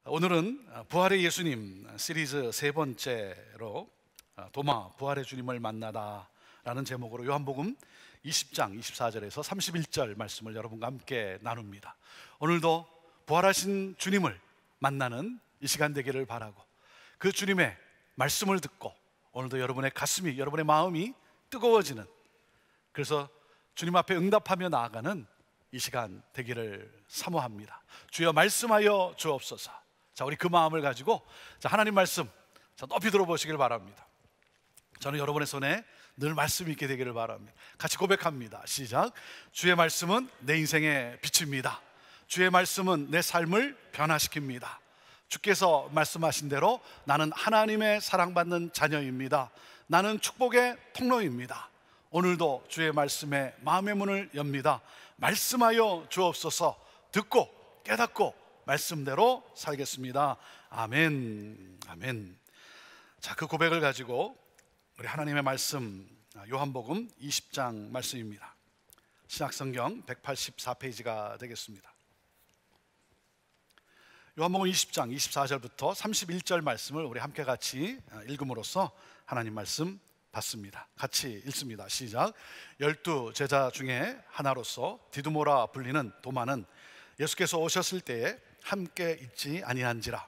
오늘은 부활의 예수님 시리즈 세 번째로 도마 부활의 주님을 만나다 라는 제목으로 요한복음 20장 24절에서 31절 말씀을 여러분과 함께 나눕니다. 오늘도 부활하신 주님을 만나는 이 시간 되기를 바라고, 그 주님의 말씀을 듣고 오늘도 여러분의 가슴이, 여러분의 마음이 뜨거워지는, 그래서 주님 앞에 응답하며 나아가는 이 시간 되기를 사모합니다. 주여 말씀하여 주옵소서. 자, 우리 그 마음을 가지고 하나님 말씀 높이 들어보시길 바랍니다. 저는 여러분의 손에 늘 말씀이 있게 되기를 바랍니다. 같이 고백합니다. 시작. 주의 말씀은 내 인생의 빛입니다. 주의 말씀은 내 삶을 변화시킵니다. 주께서 말씀하신 대로 나는 하나님의 사랑받는 자녀입니다. 나는 축복의 통로입니다. 오늘도 주의 말씀에 마음의 문을 엽니다. 말씀하여 주옵소서. 듣고 깨닫고 말씀대로 살겠습니다. 아멘. 아멘. 자, 그 고백을 가지고 우리 하나님의 말씀, 요한복음 20장 말씀입니다. 신약성경 184페이지가 되겠습니다. 요한복음 20장 24절부터 31절 말씀을 우리 함께 같이 읽음으로써 하나님 말씀 받습니다. 같이 읽습니다. 시작. 12 제자 중에 하나로서 디두모라 불리는 도마는 예수께서 오셨을 때에 함께 있지 아니한지라.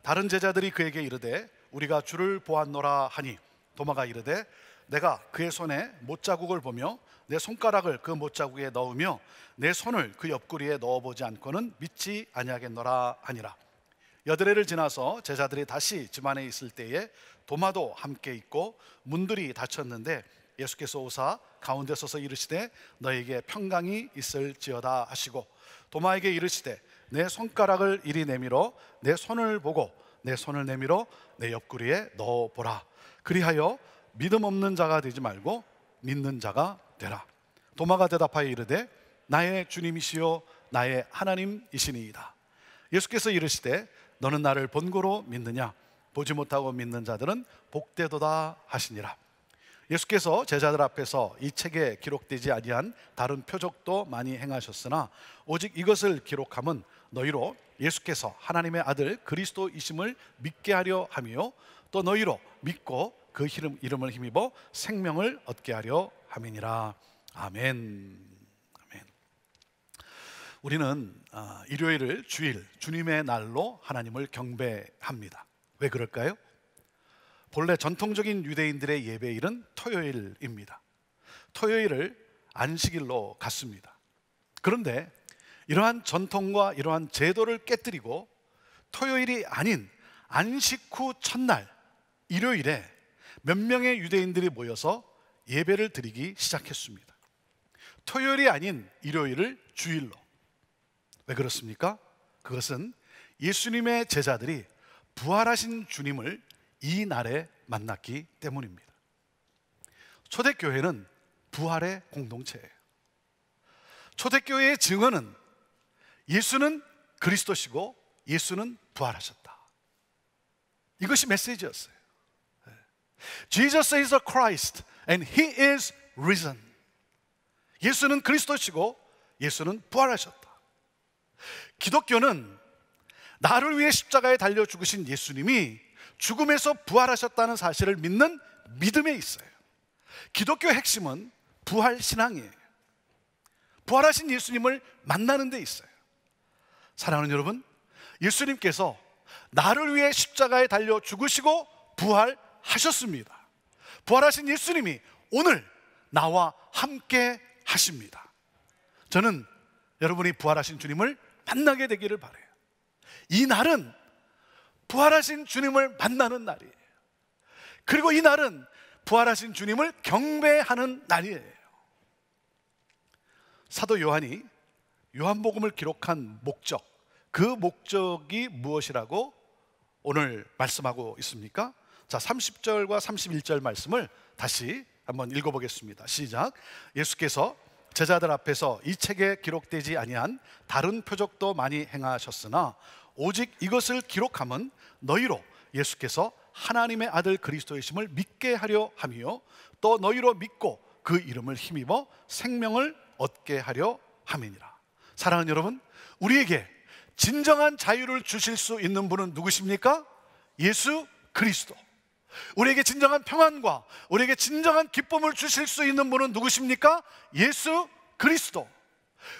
다른 제자들이 그에게 이르되 우리가 주를 보았노라 하니, 도마가 이르되 내가 그의 손에 못자국을 보며 내 손가락을 그 못자국에 넣으며 내 손을 그 옆구리에 넣어보지 않고는 믿지 아니하겠노라 하니라. 여드레를 지나서 제자들이 다시 집 안에 있을 때에 도마도 함께 있고 문들이 닫혔는데 예수께서 오사 가운데 서서 이르시되 너에게 평강이 있을지어다 하시고, 도마에게 이르시되 내 손가락을 이리 내밀어 내 손을 보고 내 손을 내밀어 내 옆구리에 넣어보라. 그리하여 믿음 없는 자가 되지 말고 믿는 자가 되라. 도마가 대답하여 이르되 나의 주님이시요 나의 하나님이시니이다. 예수께서 이르시되 너는 나를 본고로 믿느냐? 보지 못하고 믿는 자들은 복되도다 하시니라. 예수께서 제자들 앞에서 이 책에 기록되지 아니한 다른 표적도 많이 행하셨으나 오직 이것을 기록함은 너희로 예수께서 하나님의 아들 그리스도이심을 믿게 하려 함이요 또 너희로 믿고 그 이름을 힘입어 생명을 얻게 하려 함이니라. 아멘. 아멘. 우리는 일요일을 주일, 주님의 날로 하나님을 경배합니다. 왜 그럴까요? 본래 전통적인 유대인들의 예배일은 토요일입니다. 토요일을 안식일로 갔습니다. 그런데 이러한 전통과 이러한 제도를 깨뜨리고 토요일이 아닌 안식 후 첫날 일요일에 몇 명의 유대인들이 모여서 예배를 드리기 시작했습니다. 토요일이 아닌 일요일을 주일로. 왜 그렇습니까? 그것은 예수님의 제자들이 부활하신 주님을 이 날에 만났기 때문입니다. 초대교회는 부활의 공동체예요. 초대교회의 증언은 예수는 그리스도시고 예수는 부활하셨다. 이것이 메시지였어요. Jesus is the Christ and He is risen. 예수는 그리스도시고 예수는 부활하셨다. 기독교는 나를 위해 십자가에 달려 죽으신 예수님이 죽음에서 부활하셨다는 사실을 믿는 믿음에 있어요. 기독교의 핵심은 부활신앙이에요. 부활하신 예수님을 만나는 데 있어요. 사랑하는 여러분, 예수님께서 나를 위해 십자가에 달려 죽으시고 부활하셨습니다. 부활하신 예수님이 오늘 나와 함께 하십니다. 저는 여러분이 부활하신 주님을 만나게 되기를 바라요. 이 날은 부활하신 주님을 만나는 날이에요. 그리고 이 날은 부활하신 주님을 경배하는 날이에요. 사도 요한이 요한복음을 기록한 목적, 그 목적이 무엇이라고 오늘 말씀하고 있습니까? 자, 30절과 31절 말씀을 다시 한번 읽어보겠습니다. 시작. 예수께서 제자들 앞에서 이 책에 기록되지 아니한 다른 표적도 많이 행하셨으나 오직 이것을 기록함은 너희로 예수께서 하나님의 아들 그리스도이심을 믿게 하려 함이요 또 너희로 믿고 그 이름을 힘입어 생명을 얻게 하려 함이니라. 사랑하는 여러분, 우리에게 진정한 자유를 주실 수 있는 분은 누구십니까? 예수 그리스도. 우리에게 진정한 평안과 우리에게 진정한 기쁨을 주실 수 있는 분은 누구십니까? 예수 그리스도.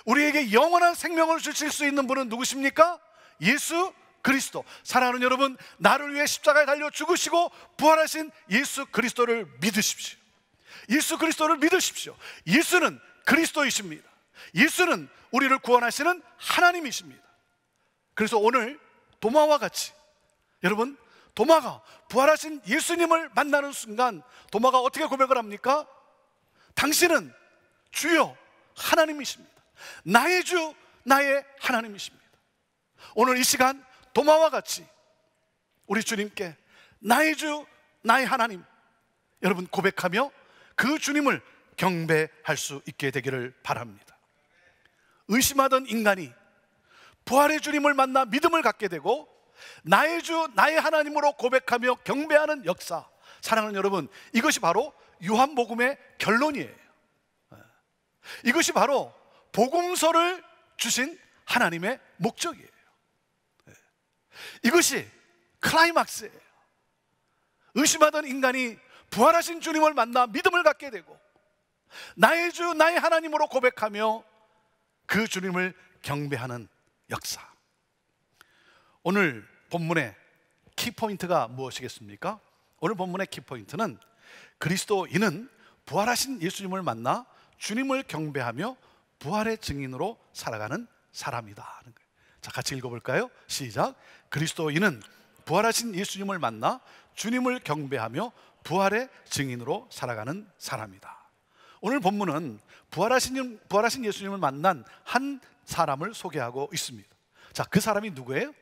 우리에게 영원한 생명을 주실 수 있는 분은 누구십니까? 예수 그리스도. 사랑하는 여러분, 나를 위해 십자가에 달려 죽으시고 부활하신 예수 그리스도를 믿으십시오. 예수 그리스도를 믿으십시오. 예수는 그리스도이십니다. 예수는 우리를 구원하시는 하나님이십니다. 그래서 오늘 도마와 같이, 여러분, 도마가 부활하신 예수님을 만나는 순간 도마가 어떻게 고백을 합니까? 당신은 주여 하나님이십니다. 나의 주, 나의 하나님이십니다. 오늘 이 시간 도마와 같이 우리 주님께 나의 주, 나의 하나님, 여러분 고백하며 그 주님을 경배할 수 있게 되기를 바랍니다. 의심하던 인간이 부활의 주님을 만나 믿음을 갖게 되고 나의 주, 나의 하나님으로 고백하며 경배하는 역사, 사랑하는 여러분, 이것이 바로 요한복음의 결론이에요. 이것이 바로 복음서를 주신 하나님의 목적이에요. 이것이 클라이막스예요. 의심하던 인간이 부활하신 주님을 만나 믿음을 갖게 되고 나의 주, 나의 하나님으로 고백하며 그 주님을 경배하는 역사. 오늘 본문의 키포인트가 무엇이겠습니까? 오늘 본문의 키포인트는 그리스도인은 부활하신 예수님을 만나 주님을 경배하며 부활의 증인으로 살아가는 사람이다 하는 거예요. 자, 같이 읽어볼까요? 시작. 그리스도인은 부활하신 예수님을 만나 주님을 경배하며 부활의 증인으로 살아가는 사람이다. 오늘 본문은 부활하신 예수님을 만난 한 사람을 소개하고 있습니다. 자, 그 사람이 누구예요?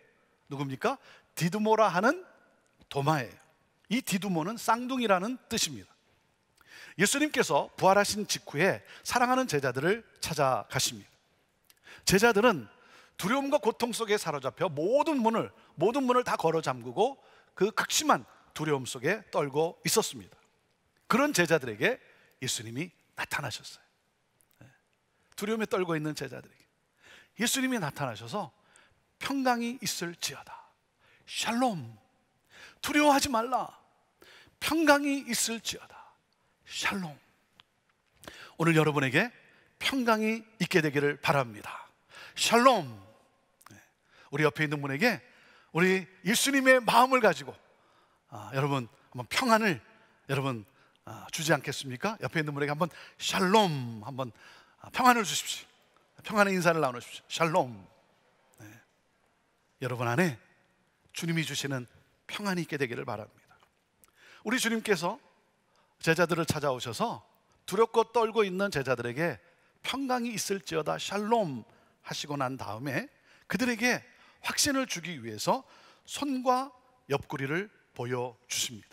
누굽니까? 디두모라 하는 도마예요. 이 디두모는 쌍둥이라는 뜻입니다. 예수님께서 부활하신 직후에 사랑하는 제자들을 찾아가십니다. 제자들은 두려움과 고통 속에 사로잡혀 모든 문을 다 걸어 잠그고 그 극심한 두려움 속에 떨고 있었습니다. 그런 제자들에게 예수님이 나타나셨어요. 두려움에 떨고 있는 제자들에게 예수님이 나타나셔서 평강이 있을지어다, 샬롬, 두려워하지 말라, 평강이 있을지어다, 샬롬. 오늘 여러분에게 평강이 있게 되기를 바랍니다. 샬롬. 우리 옆에 있는 분에게 우리 예수님의 마음을 가지고 여러분 한번 평안을 여러분 주지 않겠습니까? 옆에 있는 분에게 한번 샬롬, 한번 평안을 주십시오. 평안의 인사를 나누십시오. 샬롬. 여러분 안에 주님이 주시는 평안이 있게 되기를 바랍니다. 우리 주님께서 제자들을 찾아오셔서 두렵고 떨고 있는 제자들에게 평강이 있을지어다, 샬롬 하시고 난 다음에 그들에게 확신을 주기 위해서 손과 옆구리를 보여주십니다.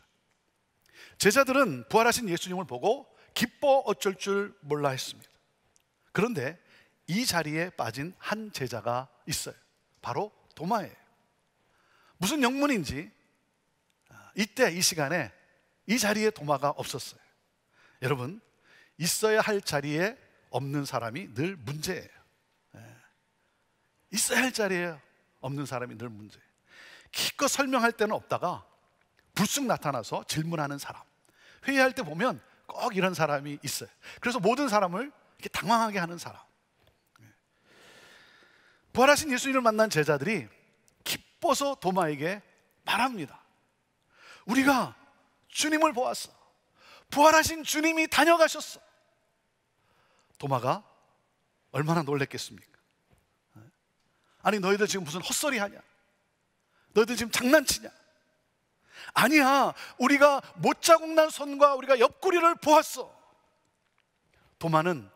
제자들은 부활하신 예수님을 보고 기뻐 어쩔 줄 몰라 했습니다. 그런데 이 자리에 빠진 한 제자가 있어요. 바로 도마예요. 무슨 영문인지 이때 이 시간에 이 자리에 도마가 없었어요. 여러분, 있어야 할 자리에 없는 사람이 늘 문제예요. 있어야 할 자리에 없는 사람이 늘 문제예요. 기껏 설명할 때는 없다가 불쑥 나타나서 질문하는 사람, 회의할 때 보면 꼭 이런 사람이 있어요. 그래서 모든 사람을 이렇게 당황하게 하는 사람. 부활하신 예수님을 만난 제자들이 기뻐서 도마에게 말합니다. 우리가 주님을 보았어. 부활하신 주님이 다녀가셨어. 도마가 얼마나 놀랬겠습니까? 아니, 너희들 지금 무슨 헛소리 하냐? 너희들 지금 장난치냐? 아니야, 우리가 못자국 난 손과 우리가 옆구리를 보았어. 도마는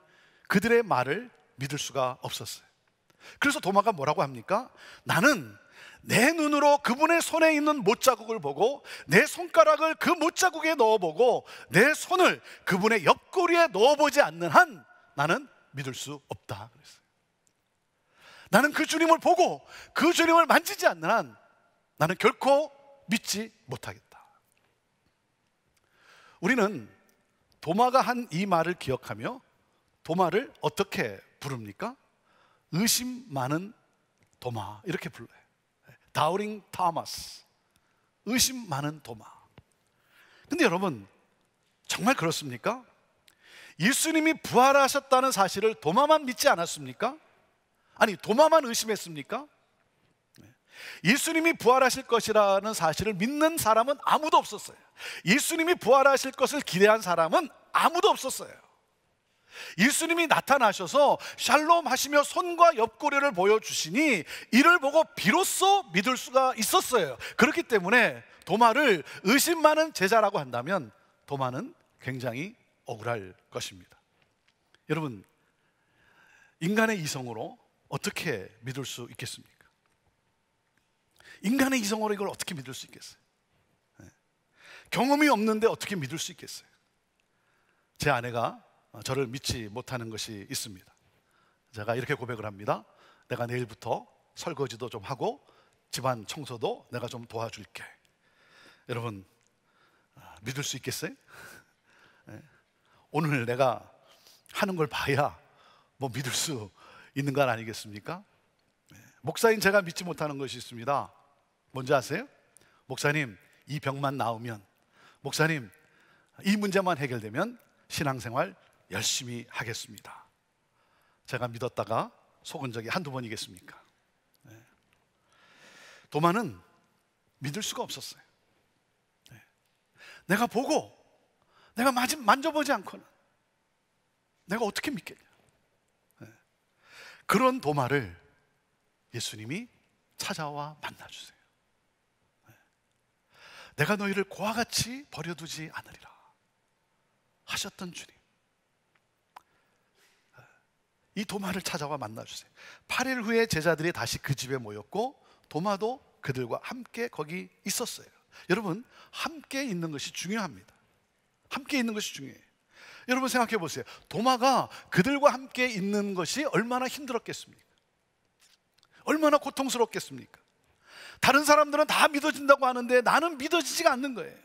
그들의 말을 믿을 수가 없었어요. 그래서 도마가 뭐라고 합니까? 나는 내 눈으로 그분의 손에 있는 못자국을 보고 내 손가락을 그 못자국에 넣어보고 내 손을 그분의 옆구리에 넣어보지 않는 한 나는 믿을 수 없다 그랬어요. 나는 그 주님을 보고 그 주님을 만지지 않는 한 나는 결코 믿지 못하겠다. 우리는 도마가 한 이 말을 기억하며 도마를 어떻게 부릅니까? 의심 많은 도마 이렇게 불러요. 다우링 토마스, 의심 많은 도마. 근데 여러분, 정말 그렇습니까? 예수님이 부활하셨다는 사실을 도마만 믿지 않았습니까? 아니, 도마만 의심했습니까? 예수님이 부활하실 것이라는 사실을 믿는 사람은 아무도 없었어요. 예수님이 부활하실 것을 기대한 사람은 아무도 없었어요. 예수님이 나타나셔서 샬롬 하시며 손과 옆구리를 보여주시니 이를 보고 비로소 믿을 수가 있었어요. 그렇기 때문에 도마를 의심 많은 제자라고 한다면 도마는 굉장히 억울할 것입니다. 여러분, 인간의 이성으로 어떻게 믿을 수 있겠습니까? 인간의 이성으로 이걸 어떻게 믿을 수 있겠어요? 경험이 없는데 어떻게 믿을 수 있겠어요? 제 아내가 저를 믿지 못하는 것이 있습니다. 제가 이렇게 고백을 합니다. 내가 내일부터 설거지도 좀 하고 집안 청소도 내가 좀 도와줄게. 여러분, 믿을 수 있겠어요? 오늘 내가 하는 걸 봐야 뭐 믿을 수 있는 건 아니겠습니까? 목사인 제가 믿지 못하는 것이 있습니다. 뭔지 아세요? 목사님, 이 병만 나으면, 목사님, 이 문제만 해결되면 신앙생활 열심히 하겠습니다. 제가 믿었다가 속은 적이 한두 번이겠습니까? 도마는 믿을 수가 없었어요. 내가 보고 내가 만져보지 않고는 내가 어떻게 믿겠냐. 그런 도마를 예수님이 찾아와 만나주세요. 내가 너희를 고와 같이 버려두지 않으리라 하셨던 주님, 이 도마를 찾아와 만나주세요. 8일 후에 제자들이 다시 그 집에 모였고 도마도 그들과 함께 거기 있었어요. 여러분, 함께 있는 것이 중요합니다. 함께 있는 것이 중요해요. 여러분 생각해 보세요. 도마가 그들과 함께 있는 것이 얼마나 힘들었겠습니까? 얼마나 고통스럽겠습니까? 다른 사람들은 다 믿어진다고 하는데 나는 믿어지지가 않는 거예요.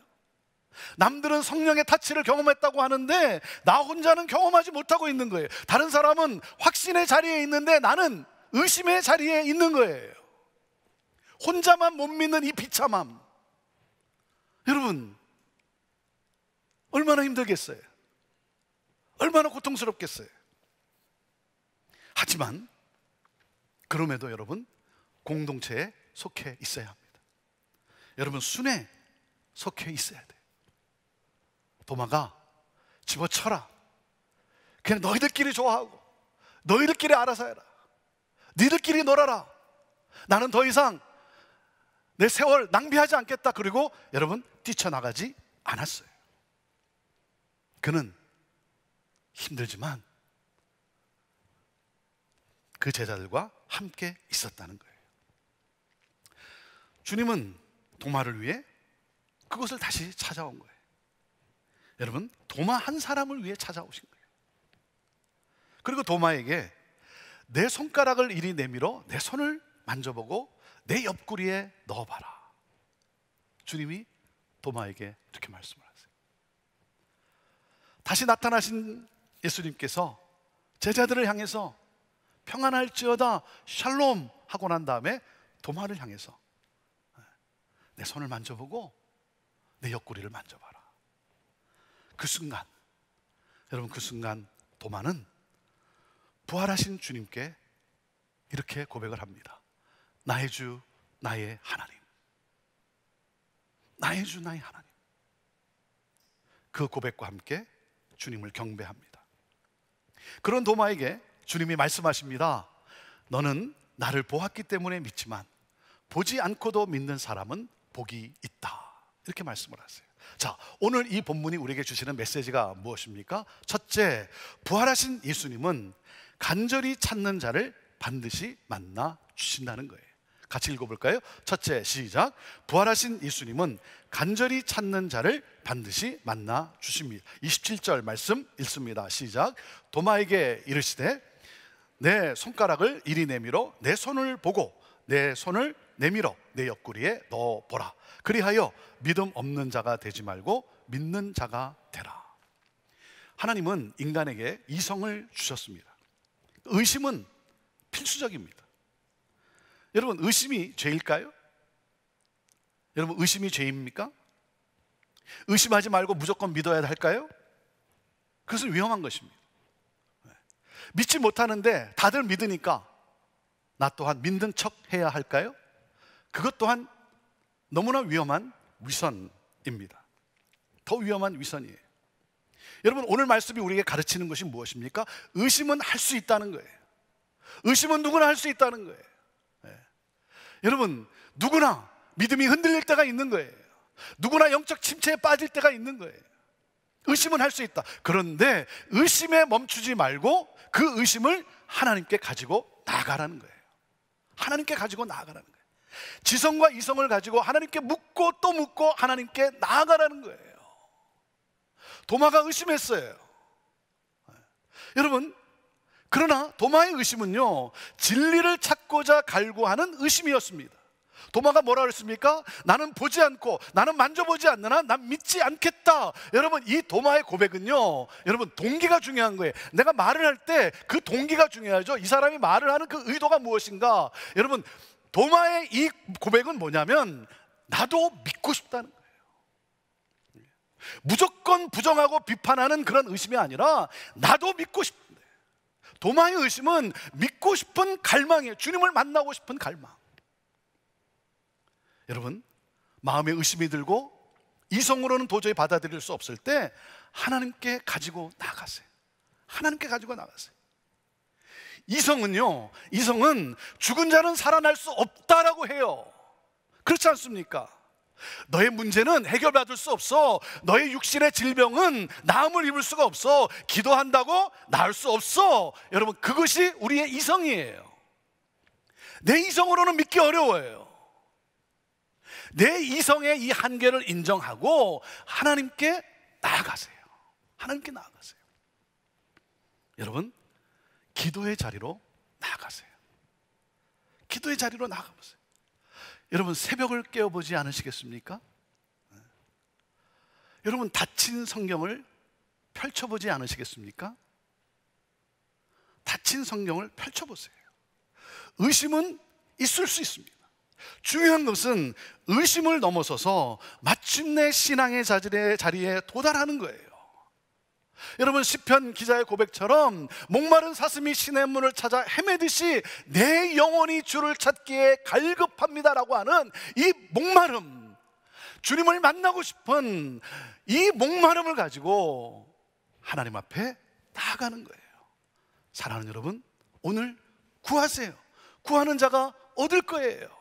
남들은 성령의 타치를 경험했다고 하는데 나 혼자는 경험하지 못하고 있는 거예요. 다른 사람은 확신의 자리에 있는데 나는 의심의 자리에 있는 거예요. 혼자만 못 믿는 이 비참함, 여러분 얼마나 힘들겠어요? 얼마나 고통스럽겠어요? 하지만 그럼에도 여러분, 공동체에 속해 있어야 합니다. 여러분, 순에 속해 있어야 돼요. 도마가 집어쳐라, 그냥 너희들끼리 좋아하고 너희들끼리 알아서 해라, 너희들끼리 놀아라, 나는 더 이상 내 세월 낭비하지 않겠다. 그리고 여러분, 뛰쳐나가지 않았어요. 그는 힘들지만 그 제자들과 함께 있었다는 거예요. 주님은 도마를 위해 그것을 다시 찾아온 거예요. 여러분, 도마 한 사람을 위해 찾아오신 거예요. 그리고 도마에게 내 손가락을 이리 내밀어 내 손을 만져보고 내 옆구리에 넣어봐라. 주님이 도마에게 이렇게 말씀을 하세요. 다시 나타나신 예수님께서 제자들을 향해서 평안할지어다 샬롬 하고 난 다음에 도마를 향해서 내 손을 만져보고 내 옆구리를 만져봐라. 그 순간, 여러분, 그 순간 도마는 부활하신 주님께 이렇게 고백을 합니다. 나의 주, 나의 하나님. 나의 주, 나의 하나님. 그 고백과 함께 주님을 경배합니다. 그런 도마에게 주님이 말씀하십니다. 너는 나를 보았기 때문에 믿지만 보지 않고도 믿는 사람은 복이 있다. 이렇게 말씀을 하세요. 자, 오늘 이 본문이 우리에게 주시는 메시지가 무엇입니까? 첫째, 부활하신 예수님은 간절히 찾는 자를 반드시 만나 주신다는 거예요. 같이 읽어볼까요? 첫째, 시작. 부활하신 예수님은 간절히 찾는 자를 반드시 만나 주십니다. 27절 말씀 읽습니다. 시작. 도마에게 이르시되 내 손가락을 이리 내밀어 내 손을 보고 내 손을 내밀어 내 옆구리에 넣어보라. 그리하여 믿음 없는 자가 되지 말고 믿는 자가 되라. 하나님은 인간에게 이성을 주셨습니다. 의심은 필수적입니다. 여러분, 의심이 죄일까요? 여러분, 의심이 죄입니까? 의심하지 말고 무조건 믿어야 할까요? 그것은 위험한 것입니다. 믿지 못하는데 다들 믿으니까 나 또한 믿는 척 해야 할까요? 그것 또한 너무나 위험한 위선입니다. 더 위험한 위선이에요. 여러분, 오늘 말씀이 우리에게 가르치는 것이 무엇입니까? 의심은 할 수 있다는 거예요. 의심은 누구나 할 수 있다는 거예요. 여러분, 누구나 믿음이 흔들릴 때가 있는 거예요. 누구나 영적 침체에 빠질 때가 있는 거예요. 의심은 할 수 있다. 그런데 의심에 멈추지 말고 그 의심을 하나님께 가지고 나아가라는 거예요. 하나님께 가지고 나아가라는 거예요. 지성과 이성을 가지고 하나님께 묻고 또 묻고 하나님께 나아가라는 거예요. 도마가 의심했어요. 여러분, 그러나 도마의 의심은요, 진리를 찾고자 갈구하는 의심이었습니다. 도마가 뭐라 그랬습니까? 나는 보지 않고 나는 만져보지 않느나 난 믿지 않겠다. 여러분, 이 도마의 고백은요, 여러분, 동기가 중요한 거예요. 내가 말을 할 때 그 동기가 중요하죠. 이 사람이 말을 하는 그 의도가 무엇인가. 여러분, 도마의 이 고백은 뭐냐면 나도 믿고 싶다는 거예요. 무조건 부정하고 비판하는 그런 의심이 아니라 나도 믿고 싶은데, 도마의 의심은 믿고 싶은 갈망이에요. 주님을 만나고 싶은 갈망. 여러분, 마음에 의심이 들고 이성으로는 도저히 받아들일 수 없을 때 하나님께 가지고 나가세요. 하나님께 가지고 나가세요. 이성은 죽은 자는 살아날 수 없다라고 해요. 그렇지 않습니까? 너의 문제는 해결받을 수 없어. 너의 육신의 질병은 나음을 입을 수가 없어. 기도한다고 나을 수 없어. 여러분, 그것이 우리의 이성이에요. 내 이성으로는 믿기 어려워요. 내 이성의 이 한계를 인정하고 하나님께 나아가세요. 하나님께 나아가세요. 여러분, 기도의 자리로 나아가세요. 기도의 자리로 나아가보세요. 여러분, 새벽을 깨어보지 않으시겠습니까? 여러분, 닫힌 성경을 펼쳐보지 않으시겠습니까? 닫힌 성경을 펼쳐보세요. 의심은 있을 수 있습니다. 중요한 것은 의심을 넘어서서 마침내 신앙의 자리에 도달하는 거예요. 여러분, 시편 기자의 고백처럼 목마른 사슴이 신의 문을 찾아 헤매듯이 내 영혼이 주를 찾기에 갈급합니다라고 하는 이 목마름, 주님을 만나고 싶은 이 목마름을 가지고 하나님 앞에 나아가는 거예요. 사랑하는 여러분, 오늘 구하세요. 구하는 자가 얻을 거예요.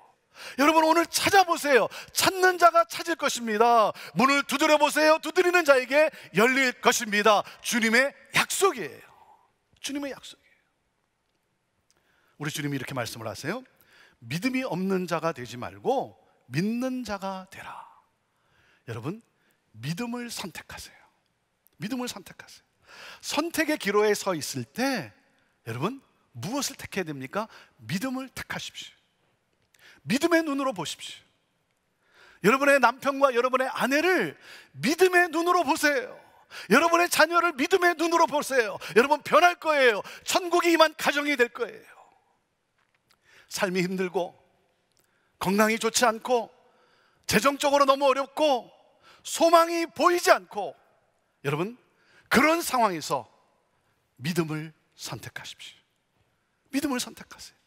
여러분, 오늘 찾아보세요. 찾는 자가 찾을 것입니다. 문을 두드려 보세요. 두드리는 자에게 열릴 것입니다. 주님의 약속이에요. 주님의 약속이에요. 우리 주님이 이렇게 말씀을 하세요. 믿음이 없는 자가 되지 말고 믿는 자가 되라. 여러분, 믿음을 선택하세요. 믿음을 선택하세요. 선택의 기로에 서 있을 때 여러분, 무엇을 택해야 됩니까? 믿음을 택하십시오. 믿음의 눈으로 보십시오. 여러분의 남편과 여러분의 아내를 믿음의 눈으로 보세요. 여러분의 자녀를 믿음의 눈으로 보세요. 여러분, 변할 거예요. 천국이 임한 가정이 될 거예요. 삶이 힘들고 건강이 좋지 않고 재정적으로 너무 어렵고 소망이 보이지 않고, 여러분, 그런 상황에서 믿음을 선택하십시오. 믿음을 선택하세요.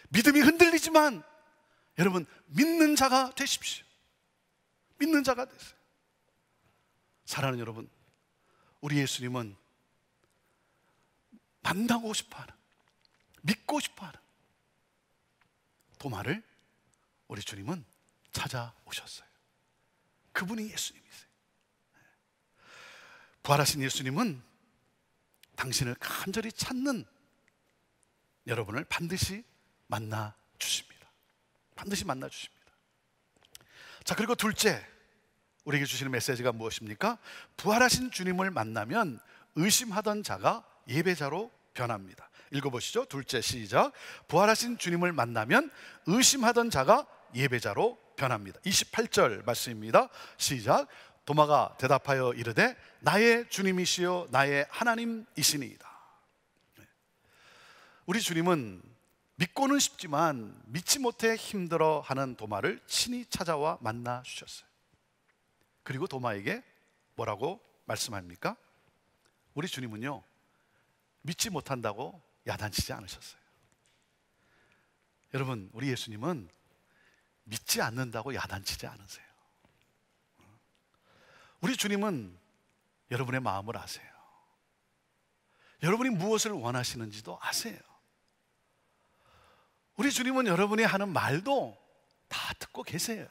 믿음이 흔들리지만 여러분, 믿는 자가 되십시오. 믿는 자가 되세요. 사랑하는 여러분, 우리 예수님은 만나고 싶어하는, 믿고 싶어하는 도마를 우리 주님은 찾아오셨어요. 그분이 예수님이세요. 부활하신 예수님은 당신을 간절히 찾는 여러분을 반드시 만나 주십니다. 반드시 만나 주십니다. 자, 그리고 둘째, 우리에게 주시는 메시지가 무엇입니까? 부활하신 주님을 만나면 의심하던 자가 예배자로 변합니다. 읽어보시죠. 둘째, 시작. 부활하신 주님을 만나면 의심하던 자가 예배자로 변합니다. 28절 말씀입니다. 시작. 도마가 대답하여 이르되 나의 주님이시요 나의 하나님이시니이다. 우리 주님은 믿고는 싶지만 믿지 못해 힘들어하는 도마를 친히 찾아와 만나 주셨어요. 그리고 도마에게 뭐라고 말씀합니까? 우리 주님은요, 믿지 못한다고 야단치지 않으셨어요. 여러분, 우리 예수님은 믿지 않는다고 야단치지 않으세요. 우리 주님은 여러분의 마음을 아세요. 여러분이 무엇을 원하시는지도 아세요. 우리 주님은 여러분이 하는 말도 다 듣고 계세요.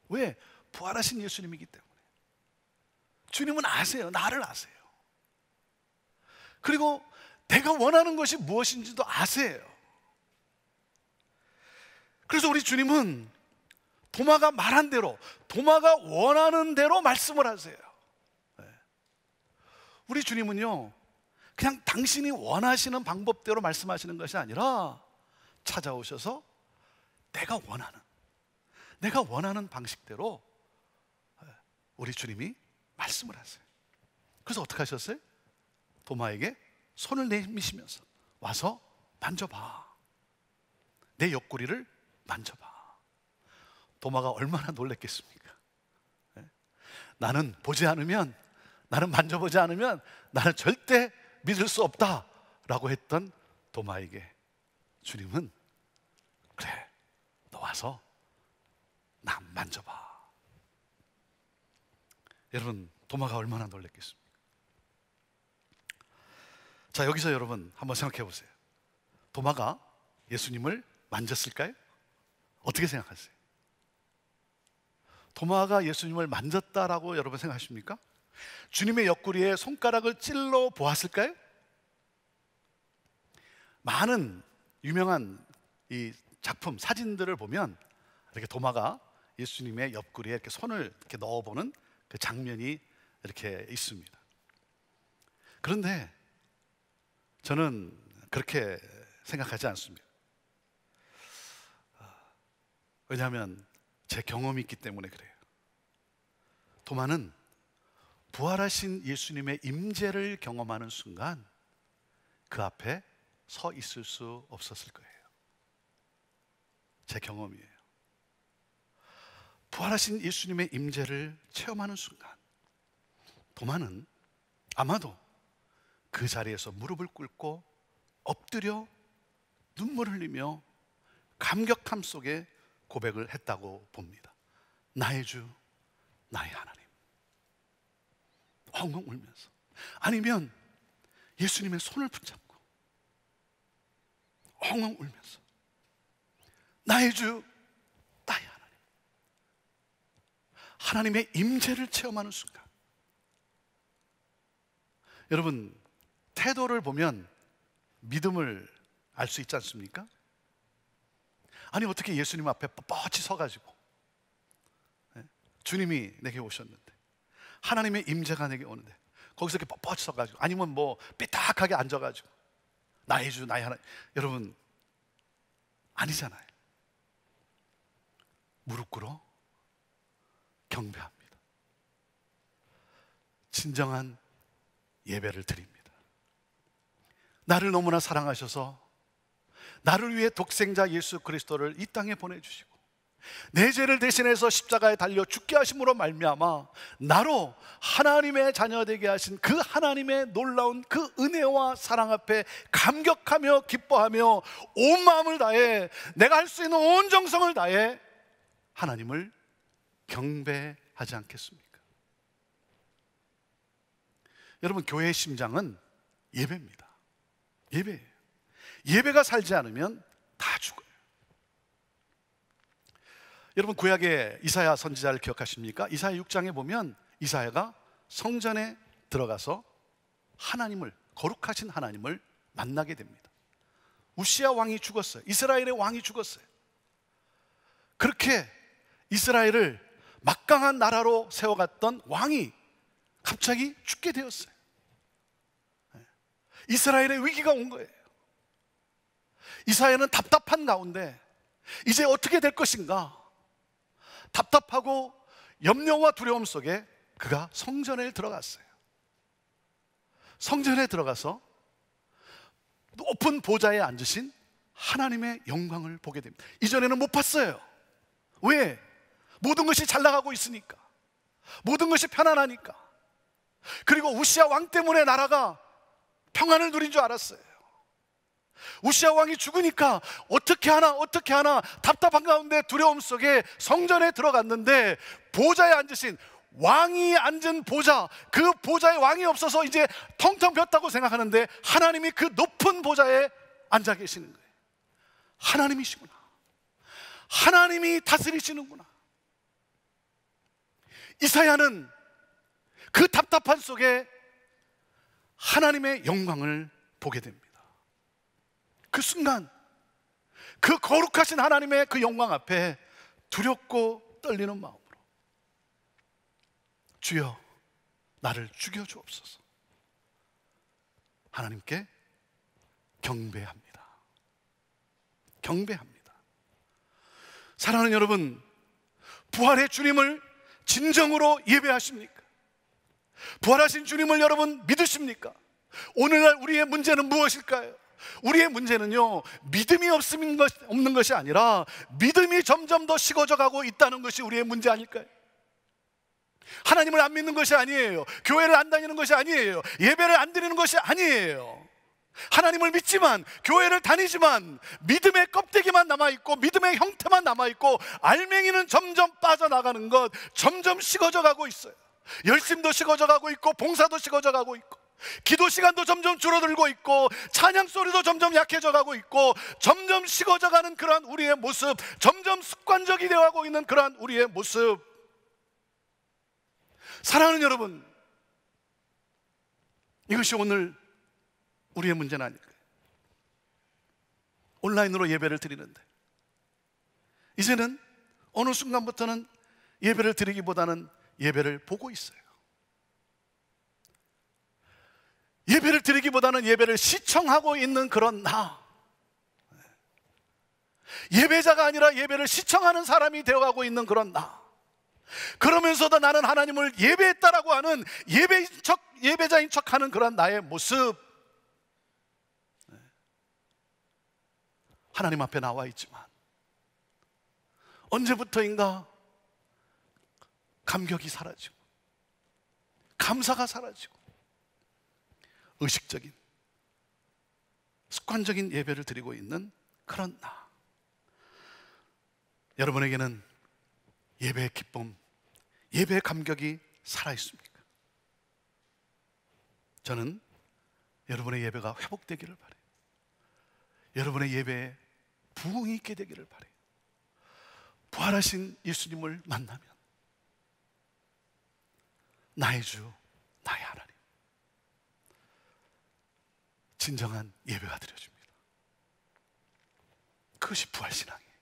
왜? 부활하신 예수님이기 때문에. 주님은 아세요. 나를 아세요. 그리고 내가 원하는 것이 무엇인지도 아세요. 그래서 우리 주님은 도마가 말한 대로, 도마가 원하는 대로 말씀을 하세요. 우리 주님은요, 그냥 당신이 원하시는 방법대로 말씀하시는 것이 아니라 찾아오셔서 내가 원하는 방식대로 우리 주님이 말씀을 하세요. 그래서 어떻게 하셨어요? 도마에게 손을 내미시면서 와서 만져봐. 내 옆구리를 만져봐. 도마가 얼마나 놀랬겠습니까? 나는 보지 않으면, 나는 만져보지 않으면 나는 절대 믿을 수 없다 라고 했던 도마에게 주님은, 그래, 너 와서 나 만져봐. 여러분, 도마가 얼마나 놀랬겠습니까? 자, 여기서 여러분 한번 생각해 보세요. 도마가 예수님을 만졌을까요? 어떻게 생각하세요? 도마가 예수님을 만졌다라고 여러분 생각하십니까? 주님의 옆구리에 손가락을 찔러 보았을까요? 많은 유명한 이 작품, 사진들을 보면 이렇게 도마가 예수님의 옆구리에 이렇게 손을 이렇게 넣어보는 그 장면이 이렇게 있습니다. 그런데 저는 그렇게 생각하지 않습니다. 왜냐하면 제 경험이 있기 때문에 그래요. 도마는 부활하신 예수님의 임재를 경험하는 순간 그 앞에 서 있을 수 없었을 거예요. 제 경험이에요. 부활하신 예수님의 임재를 체험하는 순간 도마는 아마도 그 자리에서 무릎을 꿇고 엎드려 눈물을 흘리며 감격함 속에 고백을 했다고 봅니다. 나의 주, 나의 하나님. 엉엉 울면서. 아니면 예수님의 손을 붙잡고 엉엉 울면서 나의 주, 나의 하나님. 하나님의 임재를 체험하는 순간. 여러분, 태도를 보면 믿음을 알 수 있지 않습니까? 아니, 어떻게 예수님 앞에 뻣뻣이 서가지고 주님이 내게 오셨는데, 하나님의 임재가 내게 오는데 거기서 이렇게 뻣뻣이 서가지고, 아니면 뭐 삐딱하게 앉아가지고 나의 주, 나의 하나님. 여러분, 아니잖아요. 무릎 꿇어 경배합니다. 진정한 예배를 드립니다. 나를 너무나 사랑하셔서 나를 위해 독생자 예수 그리스도를 이 땅에 보내주시고 내 죄를 대신해서 십자가에 달려 죽게 하심으로 말미암아 나로 하나님의 자녀 되게 하신 그 하나님의 놀라운 그 은혜와 사랑 앞에 감격하며 기뻐하며 온 마음을 다해, 내가 할 수 있는 온 정성을 다해 하나님을 경배하지 않겠습니까? 여러분, 교회의 심장은 예배입니다. 예배예요. 예배가 살지 않으면 다 죽어요. 여러분, 구약의 이사야 선지자를 기억하십니까? 이사야 6장에 보면 이사야가 성전에 들어가서 하나님을, 거룩하신 하나님을 만나게 됩니다. 우시야 왕이 죽었어요. 이스라엘의 왕이 죽었어요. 그렇게 이스라엘을 막강한 나라로 세워갔던 왕이 갑자기 죽게 되었어요. 이스라엘의 위기가 온 거예요. 이사야는 답답한 가운데 이제 어떻게 될 것인가, 답답하고 염려와 두려움 속에 그가 성전에 들어갔어요. 성전에 들어가서 높은 보좌에 앉으신 하나님의 영광을 보게 됩니다. 이전에는 못 봤어요. 왜? 모든 것이 잘 나가고 있으니까, 모든 것이 편안하니까. 그리고 우시아 왕 때문에 나라가 평안을 누린 줄 알았어요. 우시아 왕이 죽으니까 어떻게 하나 답답한 가운데 두려움 속에 성전에 들어갔는데, 보좌에 앉으신 왕이 앉은 보좌, 그 보좌에 왕이 없어서 이제 텅텅 비었다고 생각하는데 하나님이 그 높은 보좌에 앉아 계시는 거예요. 하나님이시구나, 하나님이 다스리시는구나. 이사야는 그 답답한 속에 하나님의 영광을 보게 됩니다. 그 순간 그 거룩하신 하나님의 그 영광 앞에 두렵고 떨리는 마음으로, 주여 나를 죽여주옵소서, 하나님께 경배합니다. 경배합니다. 사랑하는 여러분, 부활의 주님을 진정으로 예배하십니까? 부활하신 주님을 여러분 믿으십니까? 오늘날 우리의 문제는 무엇일까요? 우리의 문제는요, 믿음이 없는 것이 아니라 믿음이 점점 더 식어져 가고 있다는 것이 우리의 문제 아닐까요? 하나님을 안 믿는 것이 아니에요. 교회를 안 다니는 것이 아니에요. 예배를 안 드리는 것이 아니에요. 하나님을 믿지만, 교회를 다니지만 믿음의 껍데기만 남아있고 믿음의 형태만 남아있고 알맹이는 점점 빠져나가는 것, 점점 식어져 가고 있어요. 열심도 식어져 가고 있고 봉사도 식어져 가고 있고 기도 시간도 점점 줄어들고 있고 찬양 소리도 점점 약해져 가고 있고 점점 식어져 가는 그러한 우리의 모습, 점점 습관적이 되어가고 있는 그러한 우리의 모습. 사랑하는 여러분, 이것이 오늘 우리의 문제는 아닐까요? 온라인으로 예배를 드리는데 이제는 어느 순간부터는 예배를 드리기보다는 예배를 보고 있어요. 예배를 드리기보다는 예배를 시청하고 있는 그런 나, 예배자가 아니라 예배를 시청하는 사람이 되어가고 있는 그런 나. 그러면서도 나는 하나님을 예배했다라고 하는 예배자인 척하는 그런 나의 모습. 하나님 앞에 나와 있지만 언제부터인가 감격이 사라지고 감사가 사라지고 의식적인 습관적인 예배를 드리고 있는 그런 나. 여러분에게는 예배의 기쁨, 예배의 감격이 살아있습니까? 저는 여러분의 예배가 회복되기를 바라요. 여러분의 예배에 부흥이 있게 되기를 바라요. 부활하신 예수님을 만나면 나의 주, 나의 하나님, 진정한 예배가 드려집니다. 그것이 부활신앙이에요.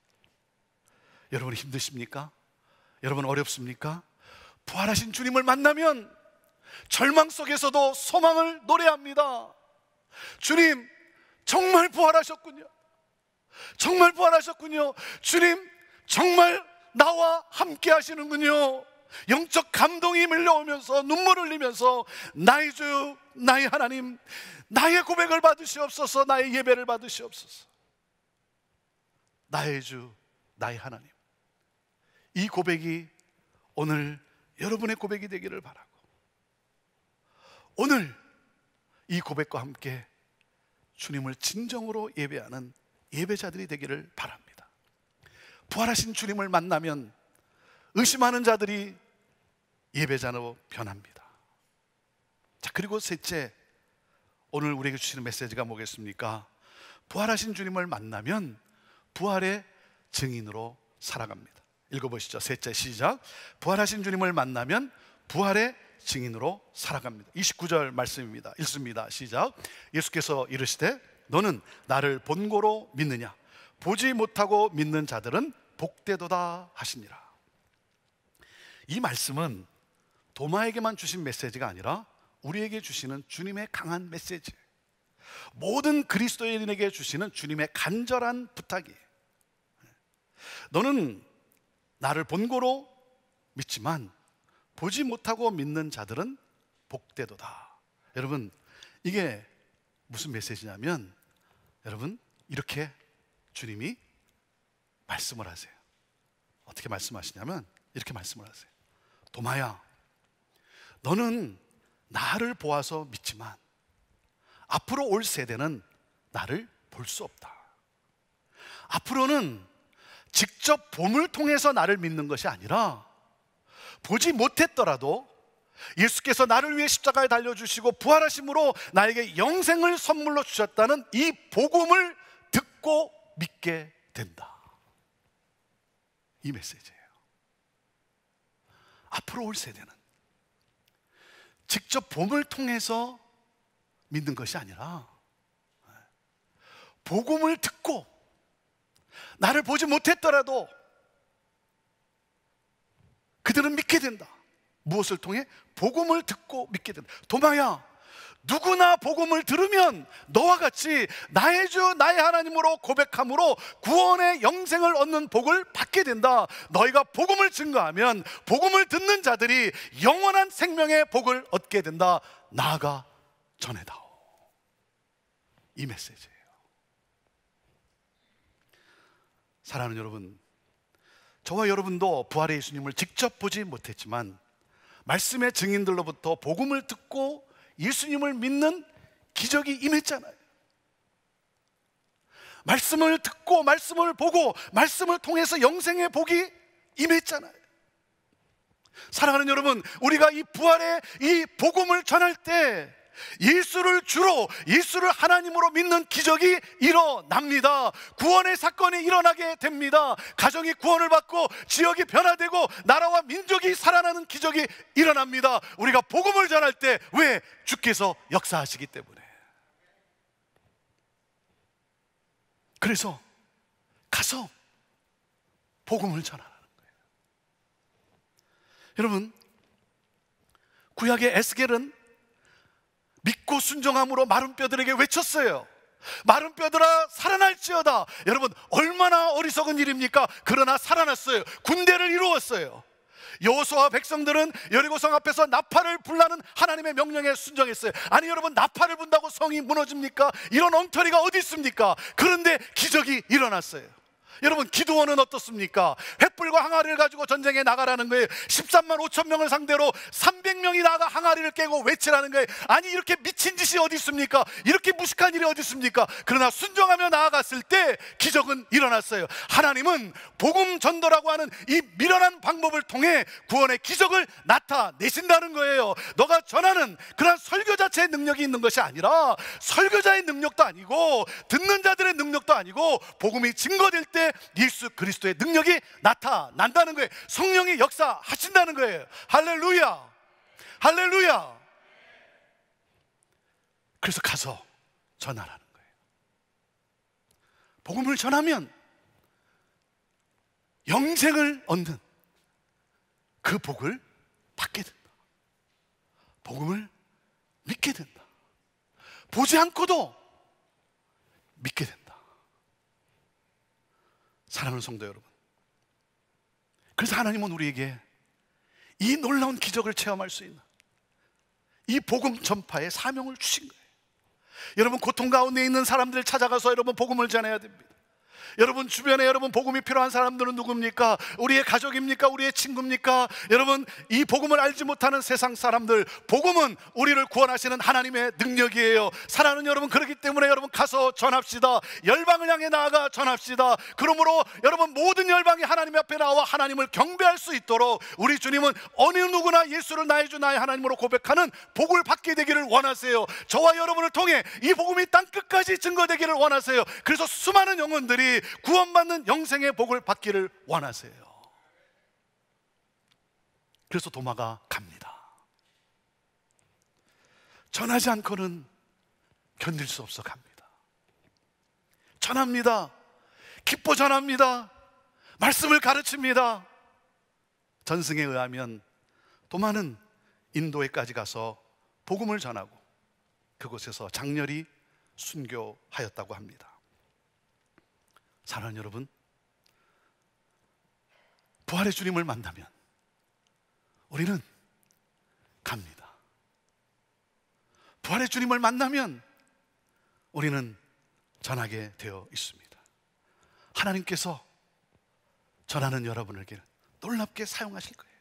여러분 힘드십니까? 여러분 어렵습니까? 부활하신 주님을 만나면 절망 속에서도 소망을 노래합니다. 주님 정말 부활하셨군요. 정말 부활하셨군요. 주님 정말 나와 함께 하시는군요. 영적 감동이 밀려오면서 눈물을 흘리면서 나의 주, 나의 하나님, 나의 고백을 받으시옵소서, 나의 예배를 받으시옵소서. 나의 주, 나의 하나님, 이 고백이 오늘 여러분의 고백이 되기를 바라고, 오늘 이 고백과 함께 주님을 진정으로 예배하는 예배자들이 되기를 바랍니다. 부활하신 주님을 만나면 의심하는 자들이 예배자로 변합니다. 자, 그리고 셋째, 오늘 우리에게 주시는 메시지가 뭐겠습니까? 부활하신 주님을 만나면 부활의 증인으로 살아갑니다. 읽어보시죠. 셋째, 시작. 부활하신 주님을 만나면 부활의 증인으로 살아갑니다. 29절 말씀입니다. 읽습니다. 시작. 예수께서 이르시되 너는 나를 본고로 믿느냐? 보지 못하고 믿는 자들은 복되도다 하시니라. 이 말씀은 도마에게만 주신 메시지가 아니라 우리에게 주시는 주님의 강한 메시지, 모든 그리스도인에게 주시는 주님의 간절한 부탁이에요. 너는 나를 본고로 믿지만 보지 못하고 믿는 자들은 복되도다. 여러분, 이게 무슨 메시지냐면, 여러분 이렇게 주님이 말씀을 하세요. 어떻게 말씀하시냐면 이렇게 말씀을 하세요. 도마야, 너는 나를 보아서 믿지만 앞으로 올 세대는 나를 볼 수 없다. 앞으로는 직접 봄을 통해서 나를 믿는 것이 아니라 보지 못했더라도 예수께서 나를 위해 십자가에 달려주시고 부활하심으로 나에게 영생을 선물로 주셨다는 이 복음을 듣고 믿게 된다. 이 메시지예요. 앞으로 올 세대는 직접 봄을 통해서 믿는 것이 아니라 복음을 듣고 나를 보지 못했더라도 그들은 믿게 된다. 무엇을 통해? 복음을 듣고 믿게 된다. 도마야, 누구나 복음을 들으면 너와 같이 나의 주 나의 하나님으로 고백함으로 구원의 영생을 얻는 복을 받게 된다. 너희가 복음을 증거하면 복음을 듣는 자들이 영원한 생명의 복을 얻게 된다. 나아가 전해다오. 이 메시지예요. 사랑하는 여러분, 저와 여러분도 부활의 예수님을 직접 보지 못했지만 말씀의 증인들로부터 복음을 듣고 예수님을 믿는 기적이 임했잖아요. 말씀을 듣고 말씀을 보고 말씀을 통해서 영생의 복이 임했잖아요. 사랑하는 여러분, 우리가 이 부활의 이 복음을 전할 때 예수를 주로, 예수를 하나님으로 믿는 기적이 일어납니다. 구원의 사건이 일어나게 됩니다. 가정이 구원을 받고 지역이 변화되고 나라와 민족이 살아나는 기적이 일어납니다. 우리가 복음을 전할 때, 왜? 주께서 역사하시기 때문에. 그래서 가서 복음을 전하라는 거예요. 여러분, 구약의 에스겔은 믿고 순종함으로 마른 뼈들에게 외쳤어요. 마른 뼈들아 살아날지어다. 여러분, 얼마나 어리석은 일입니까? 그러나 살아났어요. 군대를 이루었어요. 여호수아와 백성들은 여리고성 앞에서 나팔을 불라는 하나님의 명령에 순종했어요. 아니 여러분, 나팔을 분다고 성이 무너집니까? 이런 엉터리가 어디 있습니까? 그런데 기적이 일어났어요. 여러분, 기드온은 어떻습니까? 횃불과 항아리를 가지고 전쟁에 나가라는 거예요. 13만 5천 명을 상대로 300명이 나가 항아리를 깨고 외치라는 거예요. 아니 이렇게 미친 짓이 어디 있습니까? 이렇게 무식한 일이 어디 있습니까? 그러나 순종하며 나아갔을 때 기적은 일어났어요. 하나님은 복음 전도라고 하는 이 미련한 방법을 통해 구원의 기적을 나타내신다는 거예요. 너가 전하는 그런 설교 자체의 능력이 있는 것이 아니라 설교자의 능력도 아니고 듣는 자들의 능력도 아니고 복음이 증거될 때 예수 그리스도의 능력이 나타난다는 거예요. 성령이 역사하신다는 거예요. 할렐루야, 할렐루야. 그래서 가서 전하라는 거예요. 복음을 전하면 영생을 얻는 그 복을 받게 된다. 복음을 믿게 된다. 보지 않고도 믿게 된다. 사랑하는 성도 여러분, 그래서 하나님은 우리에게 이 놀라운 기적을 체험할 수 있는 이 복음 전파의 사명을 주신 거예요. 여러분, 고통 가운데 있는 사람들을 찾아가서 여러분 복음을 전해야 됩니다. 여러분 주변에 여러분 복음이 필요한 사람들은 누굽니까? 우리의 가족입니까? 우리의 친구입니까? 여러분, 이 복음을 알지 못하는 세상 사람들, 복음은 우리를 구원하시는 하나님의 능력이에요. 사랑하는 여러분, 그렇기 때문에 여러분 가서 전합시다. 열방을 향해 나아가 전합시다. 그러므로 여러분 모든 열방이 하나님 앞에 나와 하나님을 경배할 수 있도록 우리 주님은 어느 누구나 예수를 나의 주 나의 하나님으로 고백하는 복을 받게 되기를 원하세요. 저와 여러분을 통해 이 복음이 땅 끝까지 증거되기를 원하세요. 그래서 수많은 영혼들이 구원받는 영생의 복을 받기를 원하세요. 그래서 도마가 갑니다. 전하지 않고는 견딜 수 없어 갑니다. 전합니다. 기뻐 전합니다. 말씀을 가르칩니다. 전승에 의하면 도마는 인도에까지 가서 복음을 전하고 그곳에서 장렬히 순교하였다고 합니다. 사랑하는 여러분, 부활의 주님을 만나면 우리는 갑니다. 부활의 주님을 만나면 우리는 전하게 되어 있습니다. 하나님께서 전하는 여러분에게 놀랍게 사용하실 거예요.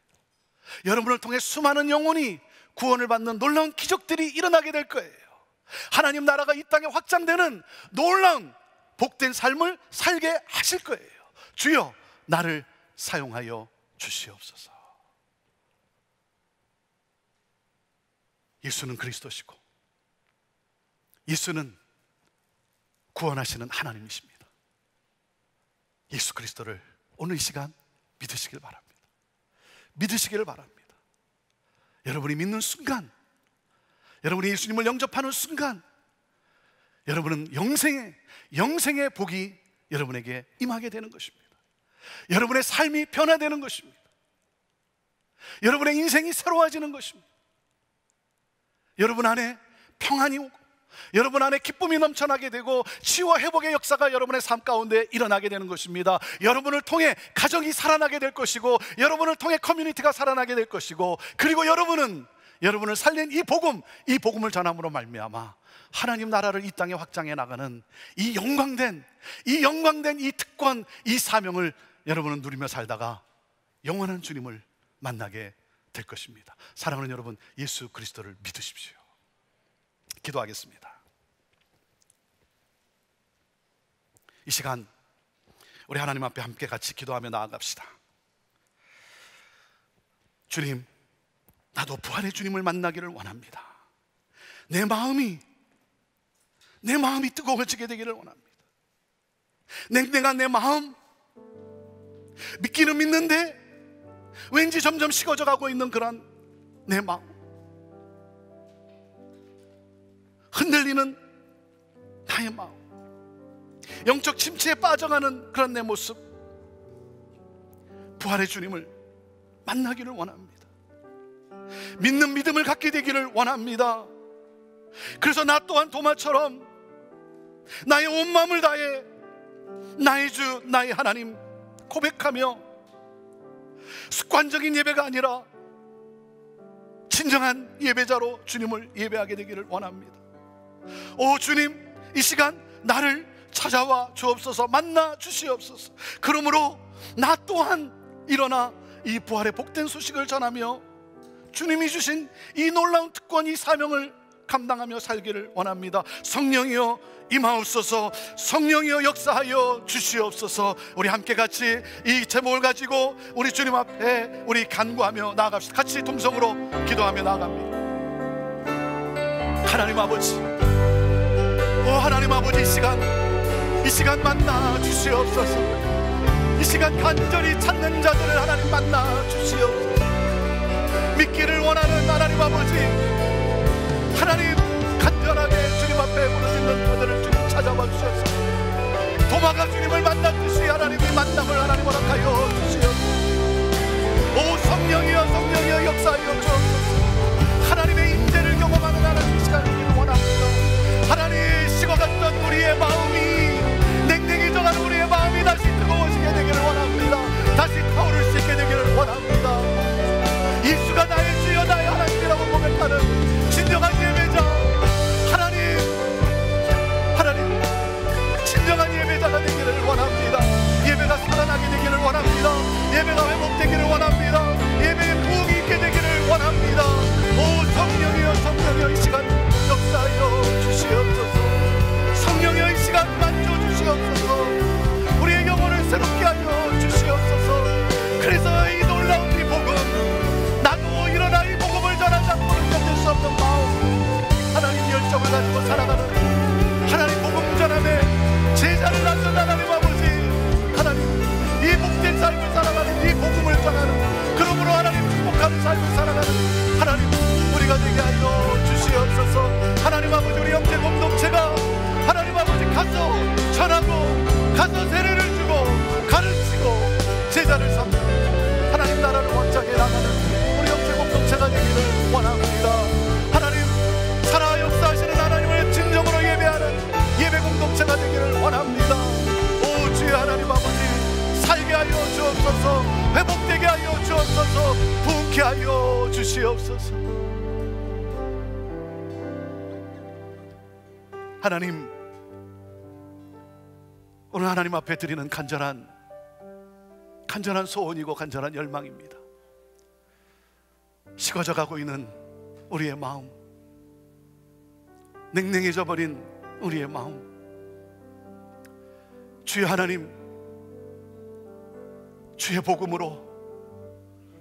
여러분을 통해 수많은 영혼이 구원을 받는 놀라운 기적들이 일어나게 될 거예요. 하나님 나라가 이 땅에 확장되는 놀라운 복된 삶을 살게 하실 거예요. 주여 나를 사용하여 주시옵소서. 예수는 그리스도시고 예수는 구원하시는 하나님이십니다. 예수 그리스도를 오늘 이 시간 믿으시길 바랍니다. 믿으시기를 바랍니다. 여러분이 믿는 순간, 여러분이 예수님을 영접하는 순간, 여러분은 영생의 복이 여러분에게 임하게 되는 것입니다. 여러분의 삶이 변화되는 것입니다. 여러분의 인생이 새로워지는 것입니다. 여러분 안에 평안이 오고 여러분 안에 기쁨이 넘쳐나게 되고 치유와 회복의 역사가 여러분의 삶 가운데 일어나게 되는 것입니다. 여러분을 통해 가정이 살아나게 될 것이고 여러분을 통해 커뮤니티가 살아나게 될 것이고, 그리고 여러분을 살린 이 복음을 전함으로 말미암아 하나님 나라를 이 땅에 확장해 나가는 이 영광된 이 특권, 이 사명을 여러분은 누리며 살다가 영원한 주님을 만나게 될 것입니다. 사랑하는 여러분, 예수 그리스도를 믿으십시오. 기도하겠습니다. 이 시간 우리 하나님 앞에 함께 같이 기도하며 나아갑시다. 주님, 나도 부활의 주님을 만나기를 원합니다. 내 마음이 뜨거워지게 되기를 원합니다. 냉랭한 내 마음, 믿기는 믿는데 왠지 점점 식어져 가고 있는 그런 내 마음, 흔들리는 나의 마음, 영적 침체에 빠져가는 그런 내 모습, 부활의 주님을 만나기를 원합니다. 믿는 믿음을 갖게 되기를 원합니다. 그래서 나 또한 도마처럼 나의 온 마음을 다해 나의 주, 나의 하나님 고백하며 습관적인 예배가 아니라 진정한 예배자로 주님을 예배하게 되기를 원합니다. 오 주님, 이 시간 나를 찾아와 주옵소서, 만나 주시옵소서. 그러므로 나 또한 일어나 이 부활의 복된 소식을 전하며 주님이 주신 이 놀라운 특권, 이 사명을 감당하며 살기를 원합니다. 성령이여 임하옵소서, 성령이여 역사하여 주시옵소서. 우리 함께 같이 이 제목을 가지고 우리 주님 앞에 우리 간구하며 나아갑시다. 같이 동성으로 기도하며 나아갑니다. 하나님 아버지, 오 하나님 아버지, 이 시간 만나 주시옵소서. 이 시간 간절히 찾는 자들을 하나님 만나 주시옵소서. 믿기를 원하는 하나님 아버지, 하나님 간절하게 주님 앞에 부르짖는 자들을 주님 찾아와 주셔서 도마가 주님을 만났듯이 하나님이 만남을 하나님 허락하여 주시옵소서. 오 성령이여 역사하여 주옵소서. 하나님의 임재를 경험하는 하나님 이 시간이기를 원합니다. 하나님 식어갔던 우리의 마음이, 냉랭해져가는 우리의 마음이 다시 뜨거워지게 되기를 원합니다. 다시 타오를 수 있게 되기를 원합니다. 예수가 나의 주여 나의 하나님이라고 고백하는 진정한 예배자, 하나님 진정한 예배자가 되기를 원합니다. 예배가 살아나게 되기를 원합니다. 예배가 회복되기를 원합니다. 예배에 부흥이 있게 되기를 원합니다. 오 성령이여 이 시간 역사하여 주시옵소서. 성령이여 이 시간 만져주시옵소서. 우리의 영혼을 새롭게 하여 주시옵소서. 그래서 이 놀라운 이 복음, 나도 일어나 이 복음을 전하지 않고는 견딜 수 없는 마음, 하나님 열정을 가지고 살아가는 하나님 복음 전함에 제자를 낳는 하나님 아버지, 하나님 이 복된 삶을 살아가는 이 복음을 전하는, 그러므로 하나님 축복하는 삶을 살아가는 하나님 우리가 되게 하여 주시옵소서. 하나님 아버지, 우리 형제 공동체가 하나님 아버지 가서 전하고 가서 세례를 주고 가르치고 제자를 삼는 하나님 나라를 확장해 나가는 우리 형제 공동체가 되기를 원합니다. 하나님 살아 역사하시는 하나님을 진정으로 예배하는 예배 공동체가 되기를 원합니다. 오 주여 하나님 아버지, 살게 하여 주옵소서. 회복되게 하여 주옵소서. 부흥케 하여 주시옵소서. 하나님, 오늘 하나님 앞에 드리는 간절한 소원이고 간절한 열망입니다. 식어져 가고 있는 우리의 마음, 냉랭해져 버린 우리의 마음, 주의 하나님, 주의 복음으로,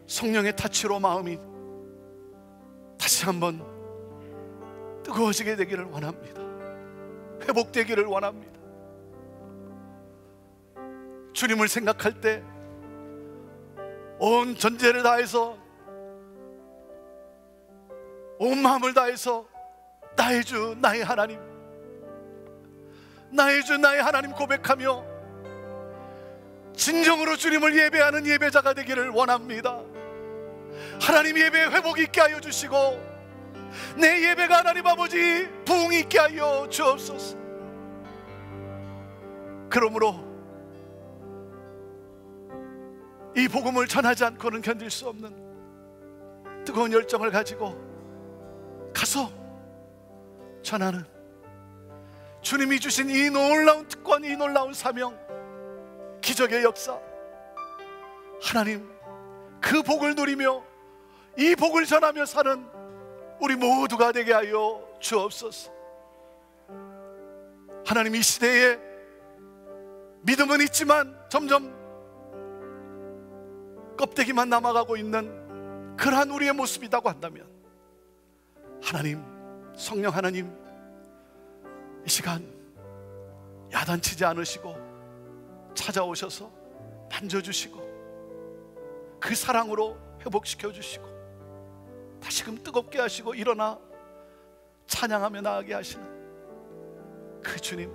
성령의 타치로 마음이 다시 한번 뜨거워지게 되기를 원합니다. 회복되기를 원합니다. 주님을 생각할 때 온 전제를 다해서, 온 마음을 다해서 나의 주, 나의 하나님, 나의 주, 나의 하나님 고백하며 진정으로 주님을 예배하는 예배자가 되기를 원합니다. 하나님 예배에 회복이 있게 하여 주시고, 내 예배가 하나님 아버지 부흥이 있게 하여 주옵소서. 그러므로 이 복음을 전하지 않고는 견딜 수 없는 뜨거운 열정을 가지고 가서 전하는, 주님이 주신 이 놀라운 특권, 이 놀라운 사명, 기적의 역사, 하나님 그 복을 누리며 이 복을 전하며 사는 우리 모두가 되게 하여 주옵소서. 하나님, 이 시대에 믿음은 있지만 점점 껍데기만 남아가고 있는 그러한 우리의 모습이라고 한다면, 하나님, 성령 하나님, 이 시간 야단치지 않으시고 찾아오셔서 만져주시고 그 사랑으로 회복시켜 주시고 다시금 뜨겁게 하시고 일어나 찬양하며 나아가게 하시는 그 주님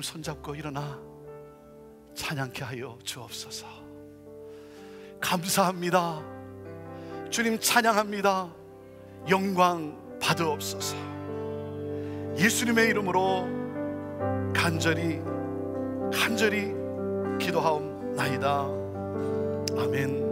손잡고 일어나 찬양케 하여 주옵소서. 감사합니다. 주님 찬양합니다. 영광 받으옵소서. 예수님의 이름으로 간절히 기도하옵나이다. 아멘.